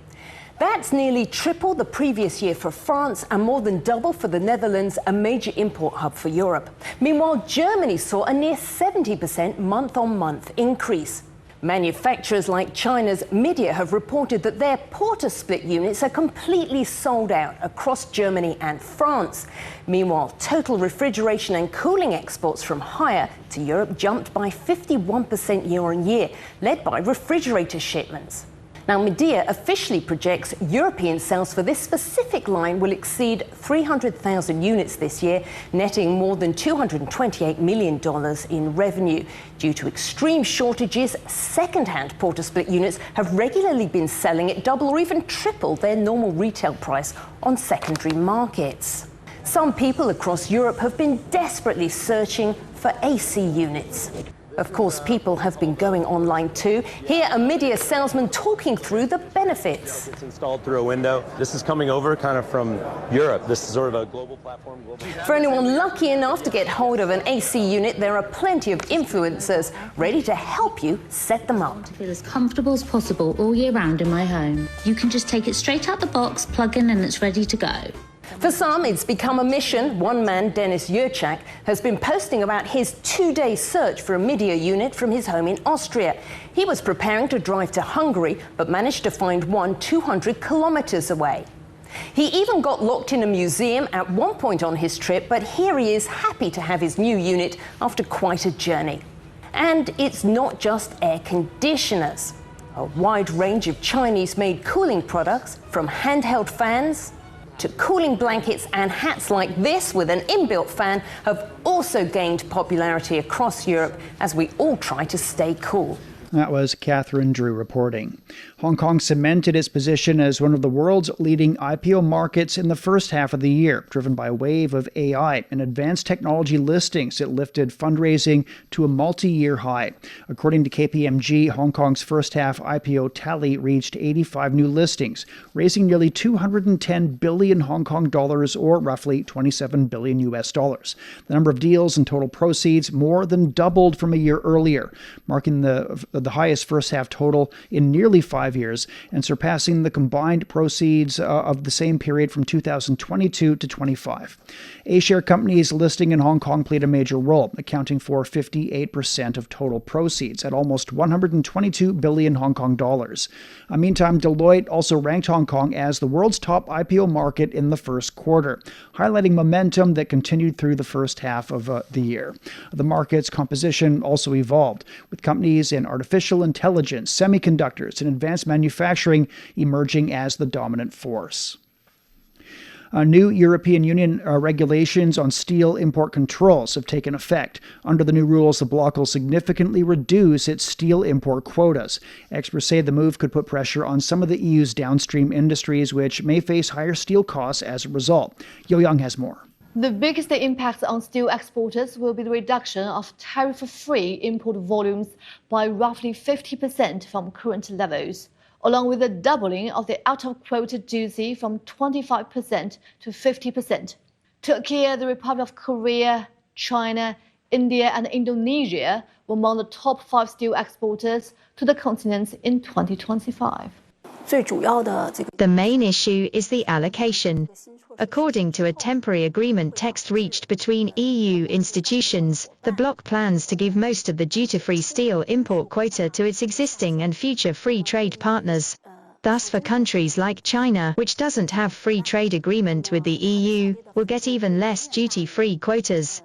That's nearly triple the previous year for France and more than double for the Netherlands, a major import hub for Europe. Meanwhile, Germany saw a near 70% month-on-month increase. Manufacturers like China's Midea have reported that their porter-split units are completely sold out across Germany and France. Meanwhile, total refrigeration and cooling exports from Haier to Europe jumped by 51% year-on-year, led by refrigerator shipments. Now, Midea officially projects European sales for this specific line will exceed 300,000 units this year, netting more than $228 million in revenue. Due to extreme shortages, second-hand porter-split units have regularly been selling at double or even triple their normal retail price on secondary markets. Some people across Europe have been desperately searching for AC units. Of course, people have been going online too. Here, a media salesman talking through the benefits. It's installed through a window. This is coming over kind of from Europe. This is sort of a global platform. For anyone lucky enough to get hold of an AC unit, there are plenty of influencers ready to help you set them up. To feel as comfortable as possible all year round in my home. You can just take it straight out the box, plug in, and it's ready to go. For some, it's become a mission. One man, Dennis Yurchak, has been posting about his 2-day search for a media unit from his home in Austria. He was preparing to drive to Hungary, but managed to find one 200 kilometers away. He even got locked in a museum at one point on his trip, but here he is, happy to have his new unit after quite a journey. And it's not just air conditioners. A wide range of Chinese-made cooling products, from handheld fans to cooling blankets and hats like this with an inbuilt fan, have also gained popularity across Europe as we all try to stay cool. That was Catherine Drew reporting. Hong Kong cemented its position as one of the world's leading IPO markets in the first half of the year, driven by a wave of AI and advanced technology listings that lifted fundraising to a multi-year high. According to KPMG, Hong Kong's first half IPO tally reached 85 new listings, raising nearly 210 billion Hong Kong dollars, or roughly 27 billion US dollars. The number of deals and total proceeds more than doubled from a year earlier, marking the highest first half total in nearly 5 years and surpassing the combined proceeds of the same period from 2022 to 25. A-share companies listing in Hong Kong played a major role, accounting for 58% of total proceeds at almost 122 billion Hong Kong dollars. Meantime, Deloitte also ranked Hong Kong as the world's top IPO market in the first quarter, highlighting momentum that continued through the first half of the year. The market's composition also evolved, with companies in artificial intelligence, semiconductors, and advanced manufacturing emerging as the dominant force. New European Union regulations on steel import controls have taken effect. Under the new rules, the bloc will significantly reduce its steel import quotas. Experts say the move could put pressure on some of the EU's downstream industries, which may face higher steel costs as a result. Yo Young has more. The biggest impact on steel exporters will be the reduction of tariff-free import volumes by roughly 50% from current levels, along with the doubling of the out-of-quota duty from 25% to 50%. Turkey, the Republic of Korea, China, India and Indonesia were among the top 5 steel exporters to the continent in 2025. The main issue is the allocation. According to a temporary agreement text reached between EU institutions, the bloc plans to give most of the duty-free steel import quota to its existing and future free trade partners. Thus, for countries like China, which doesn't have free trade agreement with the EU, will get even less duty-free quotas.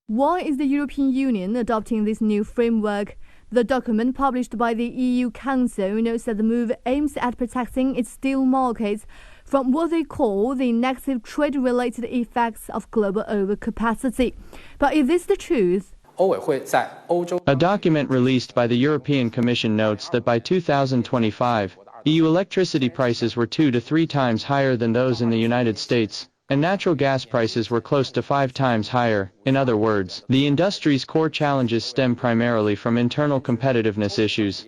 Why is the European Union adopting this new framework? The document published by the EU Council notes that the move aims at protecting its steel markets from what they call the negative trade-related effects of global overcapacity. But is this the truth? A document released by the European Commission notes that by 2025, EU electricity prices were 2 to 3 times higher than those in the United States, and natural gas prices were close to 5 times higher. In other words, the industry's core challenges stem primarily from internal competitiveness issues.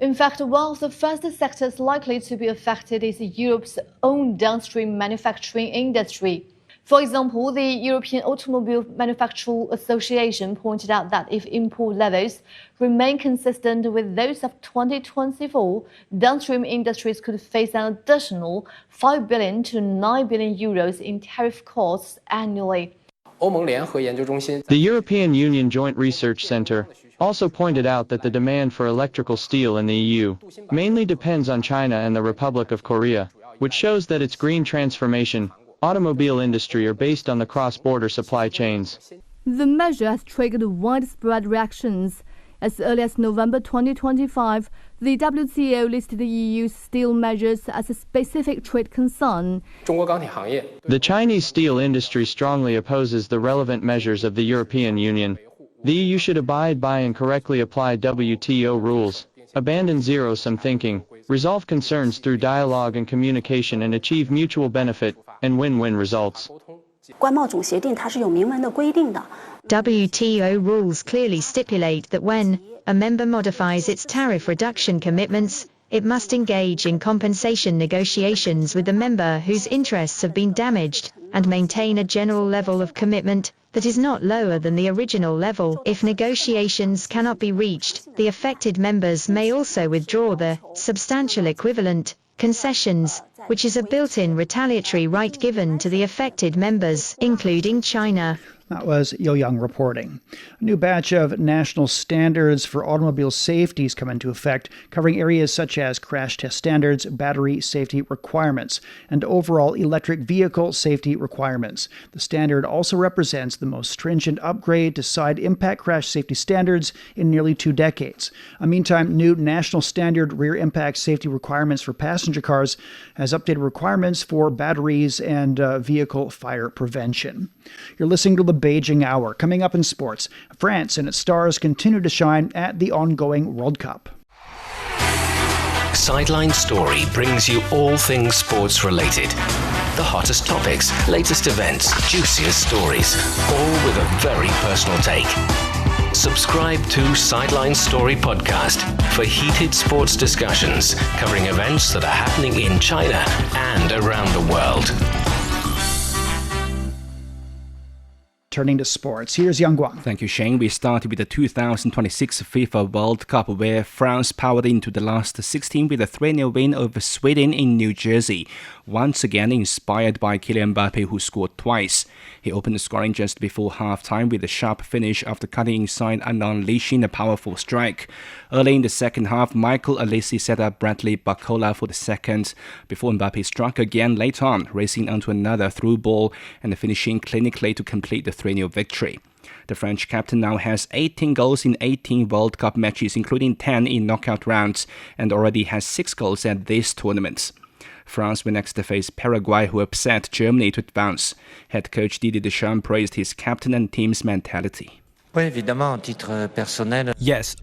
In fact, one of the first sectors likely to be affected is Europe's own downstream manufacturing industry. For example, the European Automobile Manufacturers Association pointed out that if import levels remain consistent with those of 2024, downstream industries could face an additional 5 billion to 9 billion euros in tariff costs annually. The European Union Joint Research Center also pointed out that the demand for electrical steel in the EU mainly depends on China and the Republic of Korea, which shows that its green transformation, automobile industry are based on the cross-border supply chains. The measure has triggered widespread reactions. As early as November 2025, the WTO listed the EU's steel measures as a specific trade concern. The Chinese steel industry strongly opposes the relevant measures of the European Union. The EU should abide by and correctly apply WTO rules, abandon zero-sum thinking, resolve concerns through dialogue and communication, and achieve mutual benefit and win-win results. WTO rules clearly stipulate that when a member modifies its tariff reduction commitments, it must engage in compensation negotiations with the member whose interests have been damaged and maintain a general level of commitment that is not lower than the original level. If negotiations cannot be reached, the affected members may also withdraw the substantial equivalent concessions, which is a built-in retaliatory right given to the affected members, including China. That was Yo Young reporting. A new batch of national standards for automobile safety has come into effect, covering areas such as crash test standards, battery safety requirements, and overall electric vehicle safety requirements. The standard also represents the most stringent upgrade to side impact crash safety standards in nearly 2 decades. Meantime, new national standard rear impact safety requirements for passenger cars has updated requirements for batteries and vehicle fire prevention. You're listening to the Beijing Hour. Coming up in sports, France and its stars continue to shine at the ongoing World Cup. Sideline Story brings you all things sports related. The hottest topics, latest events, juiciest stories, all with a very personal take. Subscribe to Sideline Story Podcast for heated sports discussions covering events that are happening in China and around the world. Turning to sports, here's Yang Guang. Thank you, Shane. We started with the 2026 FIFA World Cup, where France powered into the last 16 with a 3-0 win over Sweden in New Jersey. Once again inspired by Kylian Mbappe, who scored twice. He opened the scoring just before half-time with a sharp finish after cutting inside and unleashing a powerful strike. Early in the second half, Michael Olise set up Bradley Barcola for the second, before Mbappe struck again late on, racing onto another through ball and finishing clinically to complete the 3-0 victory. The French captain now has 18 goals in 18 World Cup matches, including 10 in knockout rounds, and already has 6 goals at this tournament. France will next face Paraguay, who upset Germany to advance. Head coach Didier Deschamps praised his captain and team's mentality. Yes,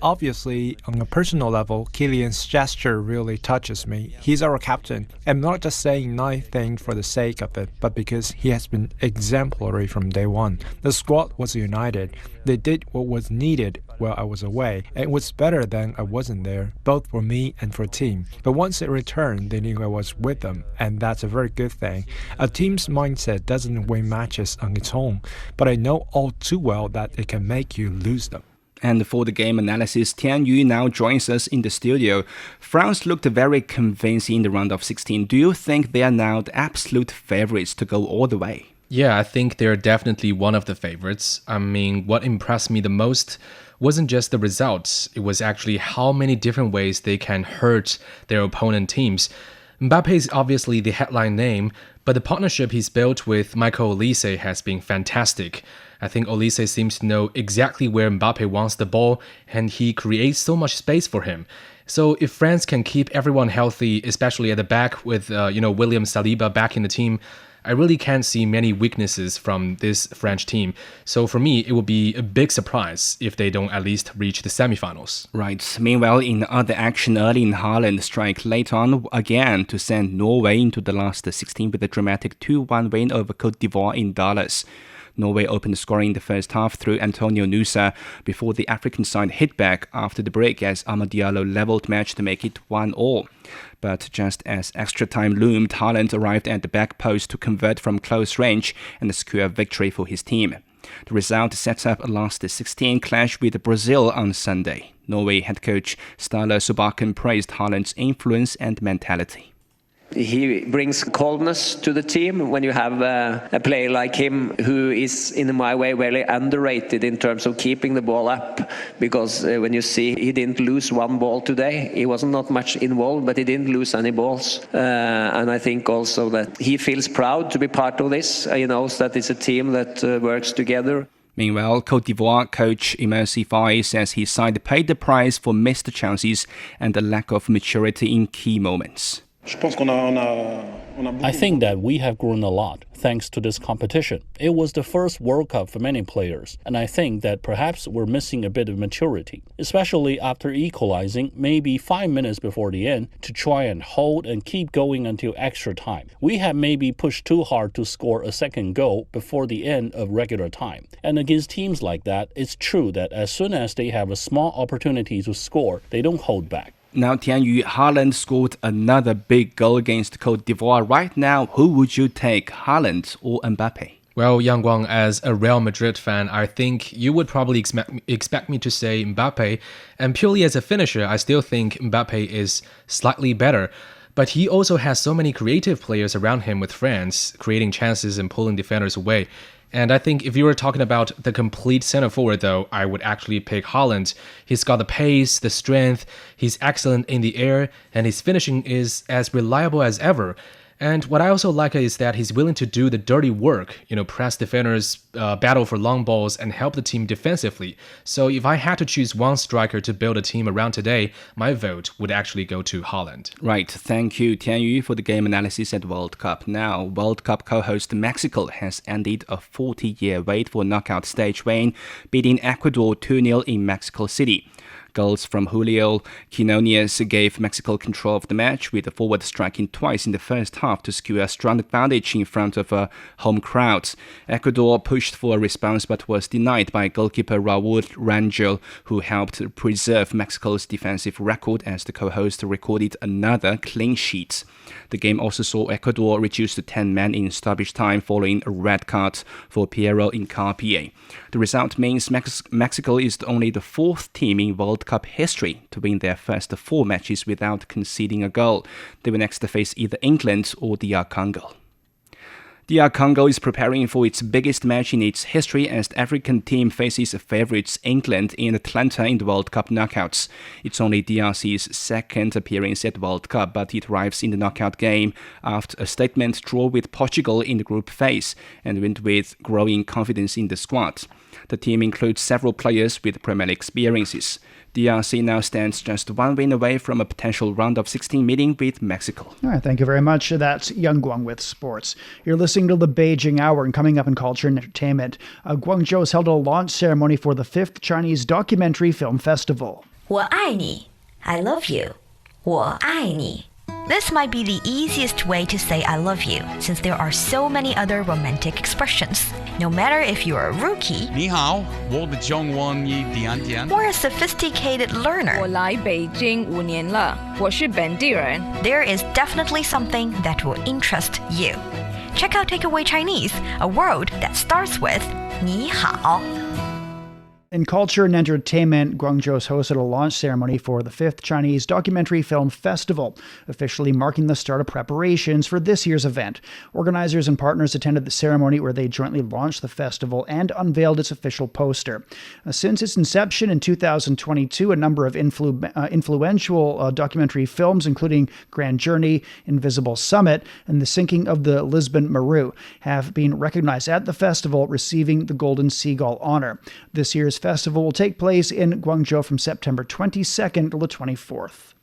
obviously, on a personal level, Kylian's gesture really touches me. He's our captain. I'm not just saying nice things for the sake of it, but because he has been exemplary from day one. The squad was united. They did what was needed while I was away, and it was better than I wasn't there, both for me and for team. But once it returned, they knew I was with them, and that's a very good thing. A team's mindset doesn't win matches on its own, but I know all too well that it can make you lose them. And for the game analysis, Tian Yu now joins us in the studio. France looked very convincing in the round of 16. Do you think they are now the absolute favorites to go all the way? Yeah, I think they're definitely one of the favorites. I mean, what impressed me the most wasn't just the results, it was actually how many different ways they can hurt their opponent teams. Mbappe is obviously the headline name, but the partnership he's built with Michael Olise has been fantastic. I think Olise seems to know exactly where Mbappe wants the ball, and he creates so much space for him. So if France can keep everyone healthy, especially at the back with William Saliba back in the team, I really can't see many weaknesses from this French team. So for me, it would be a big surprise if they don't at least reach the semifinals. Right. Meanwhile, in other action, early in Haaland strike late on again to send Norway into the last 16 with a dramatic 2-1 win over Côte d'Ivoire in Dallas. Norway opened scoring in the first half through Antonio Nusa before the African side hit back after the break as Amad Diallo levelled match to make it 1-1. But just as extra time loomed, Haaland arrived at the back post to convert from close range and secure a victory for his team. The result sets up a last 16 clash with Brazil on Sunday. Norway head coach Ståle Solbakken praised Haaland's influence and mentality. He brings calmness to the team when you have a player like him who is, in my way, very underrated in terms of keeping the ball up. Because when you see he didn't lose one ball today, he wasn't not much involved, but he didn't lose any balls. And I think also that he feels proud to be part of this. He knows that it's a team that works together. Meanwhile, Côte d'Ivoire coach Emerse Faé says his side paid the price for missed chances and a lack of maturity in key moments. I think that we have grown a lot thanks to this competition. It was the first World Cup for many players, and I think that perhaps we're missing a bit of maturity, especially after equalizing maybe 5 minutes before the end to try and hold and keep going until extra time. We have maybe pushed too hard to score a second goal before the end of regular time. And against teams like that, it's true that as soon as they have a small opportunity to score, they don't hold back. Now, Tianyu, Haaland scored another big goal against Cote d'Ivoire. Right now, who would you take, Haaland or Mbappe? Well, Yang Guang, as a Real Madrid fan, I think you would probably expect me to say Mbappe. And purely as a finisher, I still think Mbappe is slightly better. But he also has so many creative players around him with France, creating chances and pulling defenders away. And I think if you were talking about the complete center forward, though, I would actually pick Haaland. He's got the pace, the strength, he's excellent in the air, and his finishing is as reliable as ever. And what I also like is that he's willing to do the dirty work, press defenders, battle for long balls, and help the team defensively. So if I had to choose one striker to build a team around today, my vote would actually go to Haaland. Right, thank you, Tianyu, for the game analysis at World Cup. Now, World Cup co-host Mexico has ended a 40-year wait for a knockout stage win, beating Ecuador 2-0 in Mexico City. Goals from Julio Quinones gave Mexico control of the match, with the forward striking twice in the first half to secure a strong advantage in front of a home crowd. Ecuador pushed for a response but was denied by goalkeeper Raul Rangel, who helped preserve Mexico's defensive record as the co-host recorded another clean sheet. The game also saw Ecuador reduced to 10 men in stoppage time following a red card for Piero Incapié. The result means Mexico is only the fourth team in World Cup history to win their first 4 matches without conceding a goal. They will next face either England or DR Congo. DR Congo is preparing for its biggest match in its history as the African team faces favourites England in Atlanta in the World Cup knockouts. It's only DRC's second appearance at the World Cup, but it arrives in the knockout game after a statement draw with Portugal in the group phase and went with growing confidence in the squad. The team includes several players with Premier League experiences. DRC now stands just 1 win away from a potential round of 16 meeting with Mexico. All right, thank you very much. That's Yang Guang with sports. You're listening to the Beijing Hour, and coming up in culture and entertainment, Guangzhou has held a launch ceremony for the 5th Chinese Documentary Film Festival. 我爱你, I love you. 我爱你. This might be the easiest way to say I love you, since there are so many other romantic expressions. No matter if you're a rookie 你好，我的中文一点点 or a sophisticated learner, 我来北京5年了，我是本地人。 there is definitely something that will interest you. Check out Takeaway Chinese, a word that starts with 你好. In culture and entertainment, Guangzhou has hosted a launch ceremony for the 5th Chinese Documentary Film Festival, officially marking the start of preparations for this year's event. Organizers and partners attended the ceremony where they jointly launched the festival and unveiled its official poster. Since its inception in 2022, a number of influential documentary films, including Grand Journey, Invisible Summit, and The Sinking of the Lisbon Maru, have been recognized at the festival, receiving the Golden Seagull honor. This year's festival will take place in Guangzhou from September 22nd to the 24th.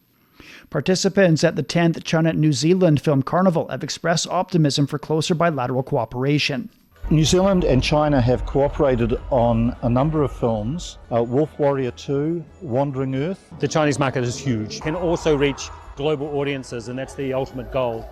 Participants at the 10th China-New Zealand Film Carnival have expressed optimism for closer bilateral cooperation. New Zealand and China have cooperated on a number of films, Wolf Warrior 2, Wandering Earth. The Chinese market is huge, can also reach global audiences, and that's the ultimate goal.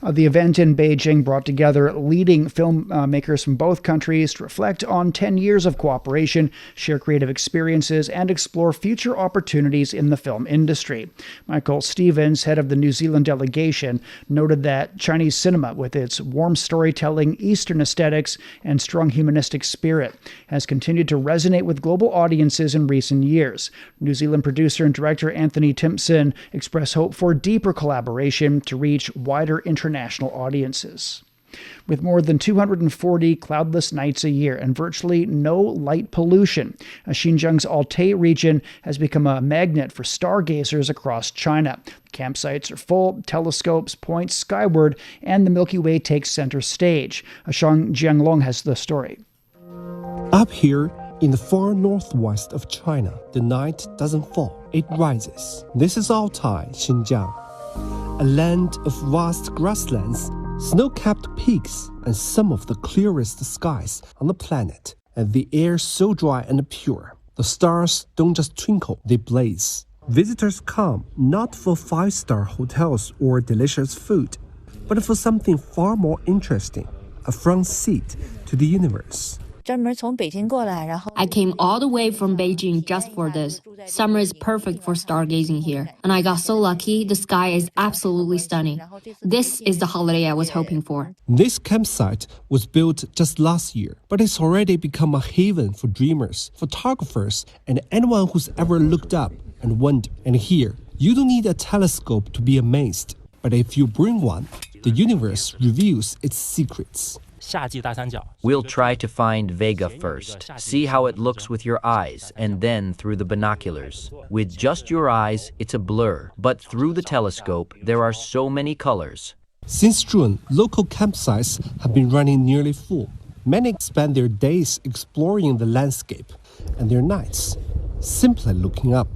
The event in Beijing brought together leading filmmakers from both countries to reflect on 10 years of cooperation, share creative experiences, and explore future opportunities in the film industry. Michael Stevens, head of the New Zealand delegation, noted that Chinese cinema, with its warm storytelling, Eastern aesthetics, and strong humanistic spirit, has continued to resonate with global audiences in recent years. New Zealand producer and director Anthony Timpson expressed hope for deeper collaboration to reach wider international audiences. With more than 240 cloudless nights a year and virtually no light pollution, Xinjiang's Altai region has become a magnet for stargazers across China. Campsites are full, telescopes point skyward, and the Milky Way takes center stage. Shang Jianglong has the story. Up here, in the far northwest of China, the night doesn't fall, it rises. This is Altai, Xinjiang, a land of vast grasslands Snow-capped peaks and some of the clearest skies on the planet, and the air so dry and pure. The stars don't just twinkle, they blaze. Visitors come not for five-star hotels or delicious food, but for something far more interesting, a front seat to the universe. I came all the way from Beijing just for this. Summer is perfect for stargazing here, and I got so lucky. The sky is absolutely stunning. This is the holiday I was hoping for. This campsite was built just last year, but it's already become a haven for dreamers, photographers, and anyone who's ever looked up and wondered. And here, you don't need a telescope to be amazed, but if you bring one, the universe reveals its secrets. We'll try to find Vega first, see how it looks with your eyes, and then through the binoculars. With just your eyes, it's a blur, but through the telescope, there are so many colors. Since June, local campsites have been running nearly full. Many spend their days exploring the landscape, and their nights simply looking up.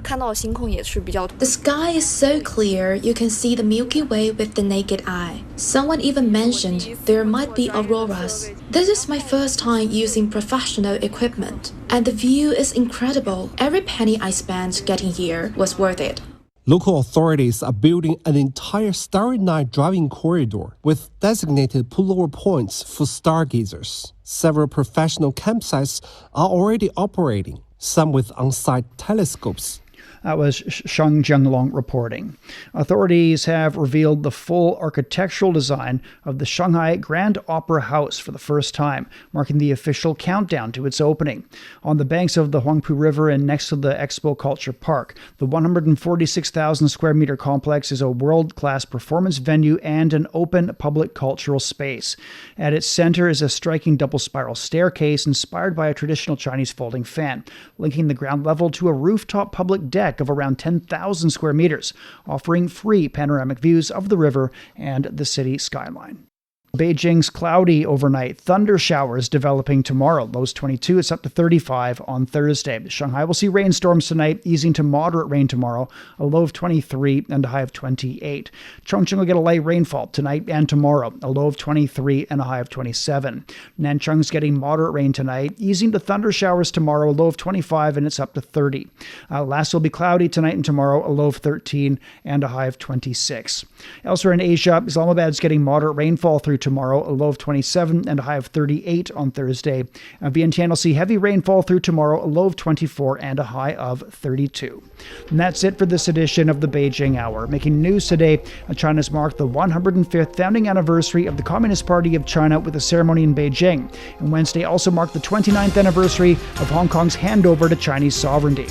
The sky is so clear you can see the Milky Way with the naked eye. Someone even mentioned there might be auroras. This is my first time using professional equipment, and the view is incredible. Every penny I spent getting here was worth it. Local authorities are building an entire Starry Night driving corridor with designated pullover points for stargazers. Several professional campsites are already operating, some with on-site telescopes. That was Sheng Jianglong reporting. Authorities have revealed the full architectural design of the Shanghai Grand Opera House for the first time, marking the official countdown to its opening. On the banks of the Huangpu River and next to the Expo Culture Park, the 146,000 square meter complex is a world-class performance venue and an open public cultural space. At its center is a striking double spiral staircase inspired by a traditional Chinese folding fan, linking the ground level to a rooftop public deck of around 10,000 square meters, offering free panoramic views of the river and the city skyline. Beijing's cloudy overnight, thunder showers developing tomorrow. Lows 22, it's up to 35 on Thursday. Shanghai will see rainstorms tonight, easing to moderate rain tomorrow, a low of 23 and a high of 28. Chongqing will get a light rainfall tonight and tomorrow, a low of 23 and a high of 27. Nanchung's getting moderate rain tonight, easing to thunder showers tomorrow, a low of 25 and it's up to 30. Last will be cloudy tonight and tomorrow, a low of 13 and a high of 26. Elsewhere in Asia, Islamabad's getting moderate rainfall through tomorrow, a low of 27 and a high of 38 on Thursday. Vientiane will see heavy rainfall through tomorrow, a low of 24 and a high of 32. And that's it for this edition of the Beijing Hour. Making news today, China's marked the 105th founding anniversary of the Communist Party of China with a ceremony in Beijing. And Wednesday also marked the 29th anniversary of Hong Kong's handover to Chinese sovereignty.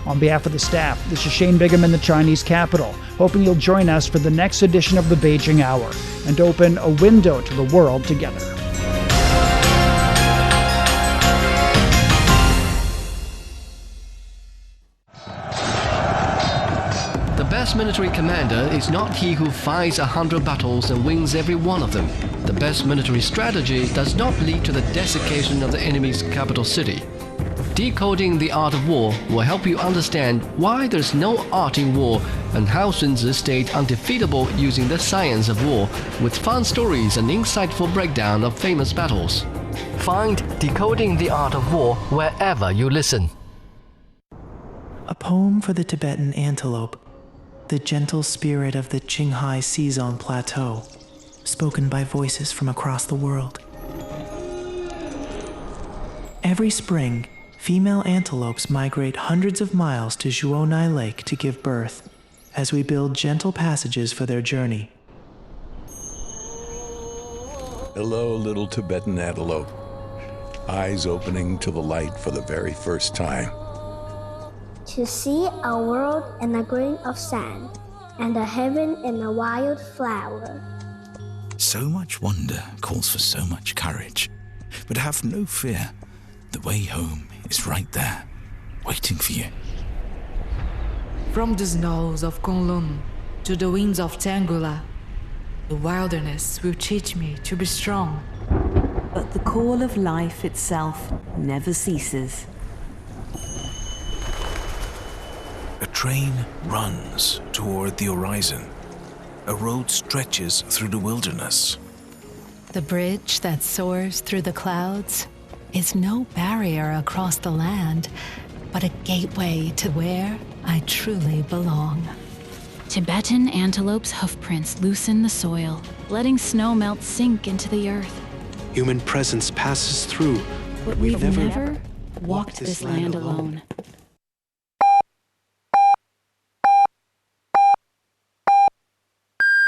On behalf of the staff, this is Shane Bigham in the Chinese capital, hoping you'll join us for the next edition of the Beijing Hour and open a window to the world together. The best military commander is not he who fights 100 battles and wins every one of them. The best military strategy does not lead to the desiccation of the enemy's capital city. Decoding the Art of War will help you understand why there's no art in war and how Sun Tzu stayed undefeatable using the science of war, with fun stories and insightful breakdown of famous battles. Find Decoding the Art of War wherever you listen. A poem for the Tibetan antelope, the gentle spirit of the Qinghai Seazong Plateau, spoken by voices from across the world. Every spring, female antelopes migrate hundreds of miles to Zhuonai Lake to give birth, as we build gentle passages for their journey. Hello, little Tibetan antelope. Eyes opening to the light for the very first time. To see a world in a grain of sand, and a heaven in a wild flower. So much wonder calls for so much courage. But have no fear. The way home is right there, waiting for you. From the snows of Kunlun to the winds of Tangula, the wilderness will teach me to be strong. But the call of life itself never ceases. A train runs toward the horizon. A road stretches through the wilderness. The bridge that soars through the clouds is no barrier across the land, but a gateway to where I truly belong. Tibetan antelope's hoofprints loosen the soil, letting snow melt sink into the earth. Human presence passes through, but we've never walked this land alone.